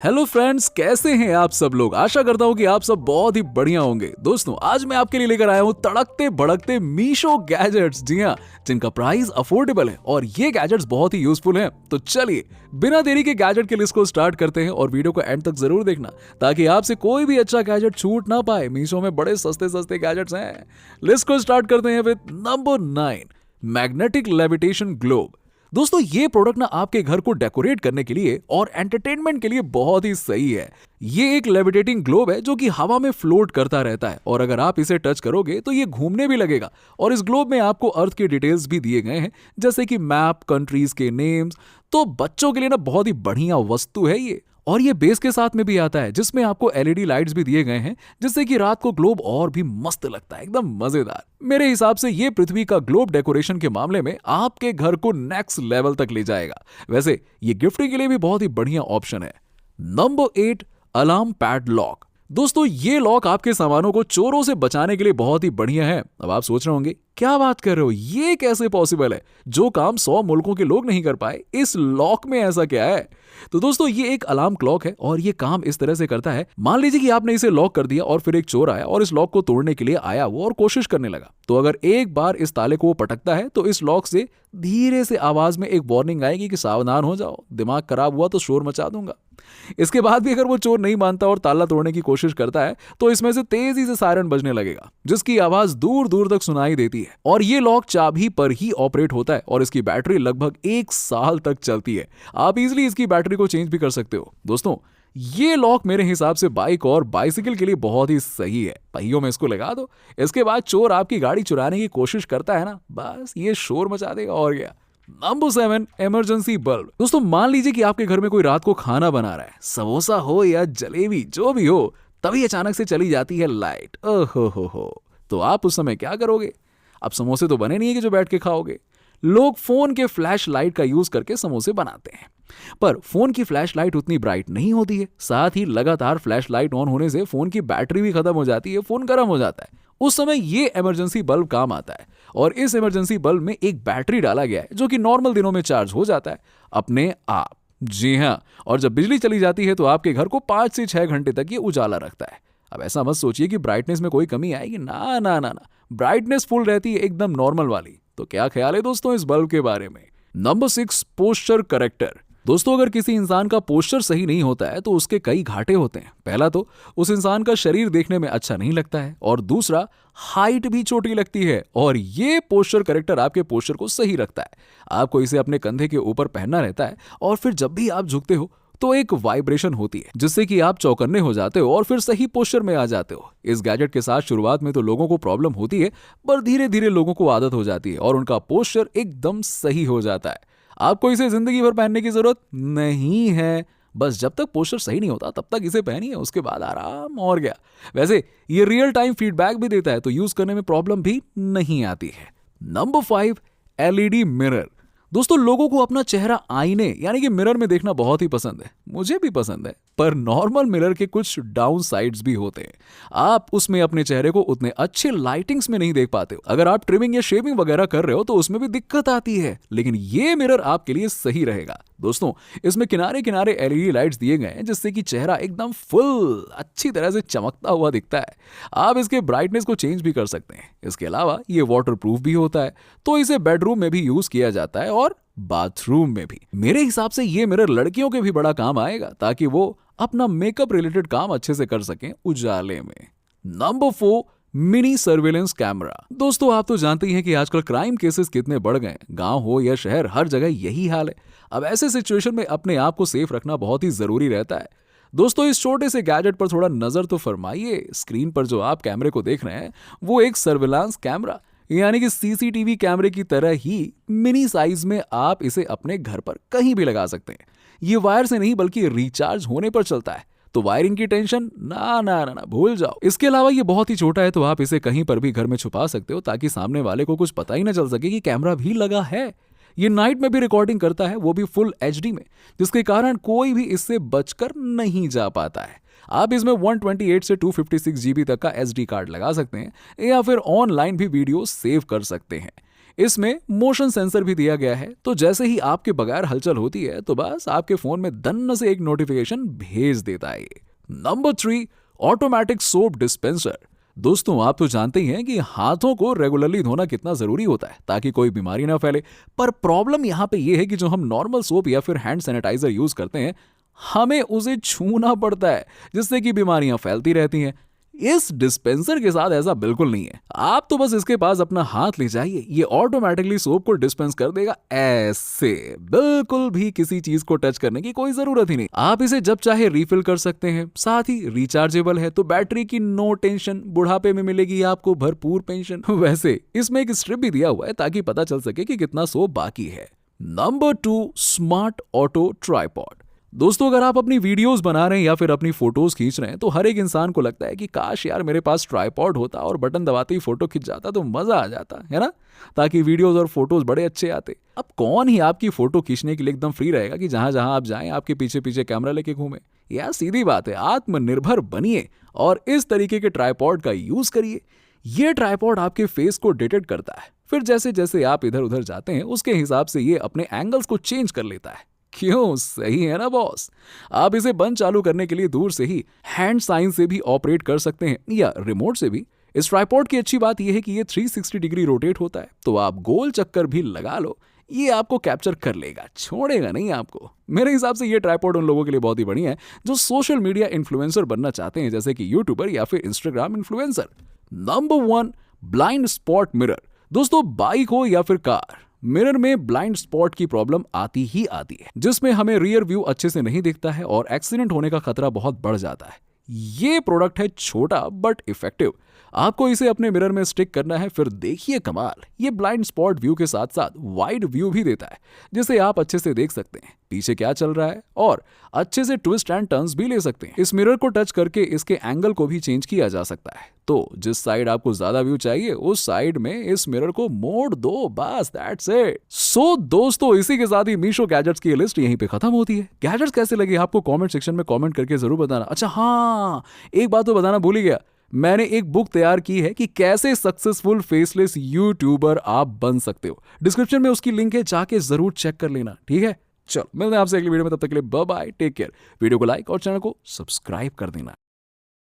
Hello friends, कैसे हैं आप सब लोग। आशा करता हूं कि आप सब बहुत ही बढ़िया होंगे। दोस्तों, आज मैं आपके लिए लेकर आया हूं तड़कते भड़कते मीशो गैजेट्स। जी हां, जिनका प्राइस अफोर्डेबल है और ये गैजेट्स बहुत ही यूजफुल हैं। तो चलिए बिना देरी के गैजेट की लिस्ट को स्टार्ट करते हैं और वीडियो को एंड तक जरूर देखना ताकि आपसे कोई भी अच्छा गैजेट छूट ना पाए। मीशो में बड़े सस्ते सस्ते गैजेट्स हैं। लिस्ट को स्टार्ट करते हैं with number 9, magnetic levitation globe. दोस्तों, ये प्रोडक्ट ना आपके घर को डेकोरेट करने के लिए और एंटरटेनमेंट के लिए बहुत ही सही है। ये एक लेविटेटिंग ग्लोब है जो कि हवा में फ्लोट करता रहता है और अगर आप इसे टच करोगे तो ये घूमने भी लगेगा। और इस ग्लोब में आपको अर्थ के डिटेल्स भी दिए गए हैं, जैसे कि मैप, कंट्रीज के नेम्स। तो बच्चों के लिए ना बहुत ही बढ़िया वस्तु है ये। और ये बेस के साथ में भी आता है, जिसमें आपको एलईडी लाइट्स भी दिए गए हैं, जिससे कि रात को ग्लोब और भी मस्त लगता है, एकदम मजेदार। मेरे हिसाब से ये पृथ्वी का ग्लोब डेकोरेशन के मामले में आपके घर को नेक्स्ट लेवल तक ले जाएगा। वैसे ये गिफ्टिंग के लिए भी बहुत ही बढ़िया ऑप्शन है। Number 8, alarm pad lock. दोस्तों, ये लॉक आपके सामानों को चोरों से बचाने के लिए बहुत ही बढ़िया है। अब आप सोच रहे होंगे, क्या बात कर रहे हो, ये कैसे पॉसिबल है? जो काम 100 मुल्कों के लोग नहीं कर पाए, इस लॉक में ऐसा क्या है? तो दोस्तों, ये एक अलार्म क्लॉक है और ये काम इस तरह से करता है। मान लीजिए कि आपने इसे लॉक कर दिया और फिर एक चोर आया और इस लॉक को तोड़ने के लिए आया वो और कोशिश करने लगा। तो अगर एक बार इस ताले को वो पटकता है तो इस लॉक से धीरे से आवाज में एक वार्निंग आएगी कि सावधान हो जाओ, दिमाग खराब हुआ तो शोर मचा दूंगा। इसके बाद भी अगर वो चोर नहीं मानता और ताला तोड़ने की कोशिश करता है तो इसमें से तेजी से सायरन बजने लगेगा, जिसकी आवाज दूर दूर तक सुनाई देती है। और ये लॉक चाबी पर ही ऑपरेट होता है और इसकी बैटरी लगभग 1 साल तक चलती है। आप इजीली इसकी बैटरी को चेंज भी कर सकते हो। दोस्तों, ये लॉक मेरे हिसाब से बाइक और बाइसिकल के लिए बहुत ही सही है। पहियों में इसको लगा दो, इसके बाद चोर आपकी गाड़ी चुराने की कोशिश करता है ना, बस ये शोर मचा देगा और क्या। Number 7, emergency bulb. दोस्तों, मान लीजिए कि आपके घर में कोई रात को खाना बना रहा है, समोसा हो या जलेबी जो भी हो, तभी अचानक से चली जाती है लाइट। ओहो हो, तो आप उस समय क्या करोगे? अब समोसे तो बने नहीं है कि जो बैठ के खाओगे। लोग फोन के फ्लैश लाइट का यूज करके समोसे बनाते हैं, पर फोन की फ्लैश लाइट उतनी ब्राइट नहीं होती है। साथ ही लगातार फ्लैश लाइट ऑन होने से फोन की बैटरी भी खत्म हो जाती है, फोन गर्म हो जाता है। उस समय ये इमरजेंसी बल्ब काम आता है और इस इमरजेंसी बल्ब में एक बैटरी डाला गया है जो कि नॉर्मल दिनों में चार्ज हो जाता है अपने आप। जी हाँ, और जब बिजली चली जाती है तो आपके घर को 5 से 6 घंटे तक ये उजाला रखता है। अब ऐसा मत सोचिए कि ब्राइटनेस में कोई कमी आएगी, ना ना ना ना, ब्राइटनेस फुल रहती है, एकदम नॉर्मल वाली। तो क्या ख्याल है दोस्तों इस बल्ब के बारे में? Number 6, posture character. दोस्तों, अगर किसी इंसान का पोस्चर सही नहीं होता है तो उसके कई घाटे होते हैं। पहला तो उस इंसान का शरीर देखने में अच्छा नहीं लगता है और दूसरा हाइट भी छोटी लगती है। और ये पोस्चर करेक्टर आपके पोस्चर को सही रखता है। आपको इसे अपने कंधे के ऊपर पहनना रहता है और फिर जब भी आप झुकते हो तो एक वाइब्रेशन होती है, जिससे कि आप चौकन्ने हो जाते हो और फिर सही पोस्चर में आ जाते हो। इस गैजेट के साथ शुरुआत में तो लोगों को प्रॉब्लम होती है, पर धीरे धीरे लोगों को आदत हो जाती है और उनका पोस्चर एकदम सही हो जाता है। आपको इसे जिंदगी भर पहनने की जरूरत नहीं है, बस जब तक पोस्चर सही नहीं होता तब तक इसे पहनिए, उसके बाद आराम। और क्या, वैसे ये रियल टाइम फीडबैक भी देता है तो यूज करने में प्रॉब्लम भी नहीं आती है। Number 5, LED mirror. दोस्तों, लोगों को अपना चेहरा आईने यानी कि मिरर में देखना बहुत ही पसंद है, मुझे भी पसंद है, पर नॉर्मल मिरर के कुछ डाउन साइड्स भी होते हैं। आप उसमें अपने चेहरे को उतने अच्छे लाइटिंग्स में नहीं देख पाते हो। अगर आप ट्रिमिंग या शेविंग वगैरह कर रहे हो तो उसमें भी दिक्कत आती है, लेकिन ये मिरर आपके लिए सही रहेगा। दोस्तों, इसमें किनारे किनारे एलईडी लाइट्स दिए गए हैं, जिससे कि चेहरा एकदम फुल अच्छी तरह से चमकता हुआ दिखता है। आप इसके ब्राइटनेस को चेंज भी कर सकते हैं। इसके अलावा ये वाटरप्रूफ भी होता है, तो इसे बेडरूम में भी यूज किया जाता है और बाथरूम में भी। मेरे हिसाब से ये मिरर लड़कियों के भी बड़ा काम आएगा, ताकि वो अपना मेकअप रिलेटेड काम अच्छे से कर सकें उजाले में। Number 4, mini surveillance camera. दोस्तों, आप तो जानते ही हैं कि आजकल क्राइम केसेस कितने बढ़ गए हैं। गांव हो या शहर, हर जगह यही हाल है। अब ऐसे सिचुएशन में अपने आप को सेफ रखना बहुत ही जरूरी रहता है। दोस्तों, इस छोटे से गैजेट पर थोड़ा नजर तो फरमाइए। स्क्रीन पर जो आप कैमरे को देख रहे हैं वो एक सर्विलांस कैमरा यानी कि सीसीटीवी कैमरे की तरह ही मिनी साइज में आप इसे अपने घर पर कहीं भी लगा सकते हैं। ये वायर से नहीं बल्कि रिचार्ज होने पर चलता है, तो वायरिंग की टेंशन ना ना ना ना भूल जाओ। इसके अलावा ये बहुत ही छोटा है, तो आप इसे कहीं पर भी घर में छुपा सकते हो ताकि सामने वाले को कुछ पता ही ना चल सके कि कैमरा भी लगा है। ये नाइट में भी रिकॉर्डिंग करता है, वो भी फुल एचडी में, जिसके कारण कोई भी इससे बचकर नहीं जा पाता है। आप इसमें 128 से 256 जीबी तक का एसडी कार्ड लगा सकते हैं या फिर ऑनलाइन भी वीडियो सेव कर सकते हैं। इसमें मोशन सेंसर भी दिया गया है, तो जैसे ही आपके बगैर हलचल होती है तो बस आपके फोन में दन्न से एक नोटिफिकेशन भेज देता है। Number 3, automatic soap dispenser. दोस्तों आप तो जानते ही हैं कि हाथों को रेगुलरली धोना कितना जरूरी होता है ताकि कोई बीमारी ना फैले, पर प्रॉब्लम यहाँ पे ये है कि जो हम नॉर्मल सोप या फिर हैंड सैनिटाइजर यूज करते हैं, हमें उसे छूना पड़ता है, जिससे कि बीमारियां फैलती रहती हैं। इस डिस्पेंसर के साथ ऐसा बिल्कुल नहीं है। आप तो बस इसके पास अपना हाथ ले जाइए, ये ऑटोमेटिकली सोप को डिस्पेंस कर देगा ऐसे, बिल्कुल भी किसी चीज को टच करने की कोई जरूरत ही नहीं। आप इसे जब चाहे रिफिल कर सकते हैं, साथ ही रिचार्जेबल है, तो बैटरी की नो टेंशन, बुढ़ापे में मिलेगी आपको भरपूर पेंशन। वैसे इसमें एक स्ट्रिप भी दिया हुआ है ताकि पता चल सके कि कितना सोप बाकी है। Number 2, smart auto tripod. दोस्तों अगर आप अपनी वीडियोस बना रहे हैं या फिर अपनी फोटोज खींच रहे हैं, तो हर एक इंसान को लगता है कि काश यार मेरे पास ट्राइपॉड होता और बटन दबाते ही फोटो खिंच जाता तो मजा आ जाता, है ना, ताकि वीडियोस और फोटोज बड़े अच्छे आते। अब कौन ही आपकी फोटो खींचने के लिए एकदम फ्री रहेगा कि जहां जहां आप जाएं आपके पीछे पीछे कैमरा लेके घूमे। यार सीधी बात है, आत्मनिर्भर बनिए और इस तरीके के ट्राइपॉड का यूज करिए। ये ट्राइपॉड आपके फेस को डिटेक्ट करता है, फिर जैसे जैसे आप इधर उधर जाते हैं उसके हिसाब से ये अपने एंगल्स को चेंज कर लेता है। क्यों, सही है ना बॉस। आप इसे बंद चालू करने के लिए दूर से ही हैंड साइन से भी ऑपरेट कर सकते हैं या रिमोट से भी। इस ट्राइपॉड की अच्छी बात यह है कि ये 360 डिग्री रोटेट होता है, तो आप गोल चक्कर भी लगा लो, ये आपको कैप्चर कर लेगा, छोड़ेगा नहीं आपको। मेरे हिसाब से ये ट्राइपॉड उन लोगों के लिए बहुत ही बढ़िया है जो सोशल मीडिया इन्फ्लुएंसर बनना चाहते हैं, जैसे कि यूट्यूबर या फिर Instagram influencer. Number 1, blind spot mirror. दोस्तों बाइक हो या फिर कार, मिरर में ब्लाइंड स्पॉट की प्रॉब्लम आती ही आती है, जिसमें हमें रियर व्यू अच्छे से नहीं दिखता है और एक्सीडेंट होने का खतरा बहुत बढ़ जाता है। ये प्रोडक्ट है छोटा बट इफेक्टिव। आपको इसे अपने मिरर में स्टिक करना है, फिर देखिए कमाल, ये ब्लाइंड स्पॉट व्यू के साथ साथ वाइड व्यू भी देता है, जिससे आप अच्छे से देख सकते हैं पीछे क्या चल रहा है और अच्छे से ट्विस्ट एंड टर्न्स भी ले सकते हैं। इस मिरर को टच करके इसके एंगल को भी चेंज किया जा सकता है, तो जिस साइड आपको ज्यादा व्यू चाहिए उस साइड में इस मिरर को मोड़ दो, बस दैट्स इट। सो दोस्तों इसी के साथ ही मीशो गैजेट्स की लिस्ट यहीं पे खत्म होती है। गैजेट्स कैसे लगे आपको कमेंट सेक्शन में कमेंट करके जरूर बताना। अच्छा हाँ, एक बात तो बताना भूल ही गया, मैंने एक बुक तैयार की है कि कैसे सक्सेसफुल फेसलेस यूट्यूबर आप बन सकते हो। डिस्क्रिप्शन में उसकी लिंक है, जाके जरूर चेक कर लेना, ठीक है। चलो मिलते हैं आपसे अगली वीडियो में, तब तक के लिए bye bye, take care. Video को लाइक और चैनल को सब्सक्राइब कर देना।